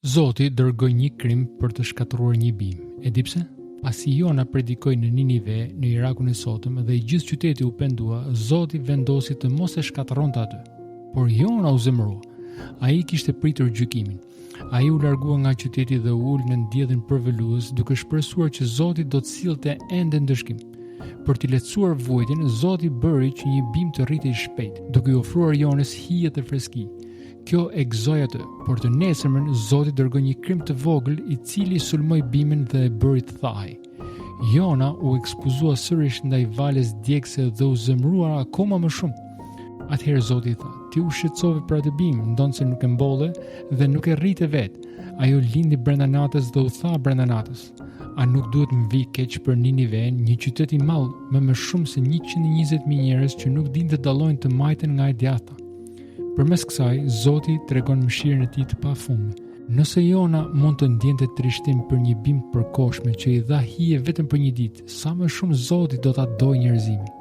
Zoti dërgoi një krim për të shkatëruar një bim. E di pse? Pasi Jona predikoi në Ninive, në Irakun e sotëm, dhe i gjithë qyteti u pendua, Zoti vendosi të mos e shkatëronte atë. Por Jona u zemërua. Ai kishte pritur gjykimin. Ai u largua nga qyteti dhe u ul në ndjedhin përvelues, duke shpresuar që Zoti do të sillte ende ndëshkim. Për t'i lehtësuar vuajtjen, Zoti bëri që një bim të rritej shpejt, duke i ofruar Jonës hije dhe freski. Kjo e gëzoi atë, por të nesërmen Zoti dërgoi një krim të vogël i cili sulmoi bimin dhe e bëri të thahej. Jona u ekspozua sërish ndaj valës djegëse dhe u zemërua akoma më shumë. Atëherë Zoti tha: "Ti u shqetësove për atë bim, ndonse nuk e mbolle dhe nuk e rrite vetë. Ajo lindi brenda natës dhe u tha brenda natës: A nuk duhet më vi keq për Ninive, një qytet i madh me më shumë se 120.000 njerëz që nuk dinë të dallojnë të majten nga e djatha." Përmes kësaj, Zoti tregon mëshirën e tij të pafundme. Nëse Jona mund të ndjente trishtim për një bim përkohshme që i dha hije vetëm për një ditë, sa më shumë Zoti do ta dojë njerëzimin.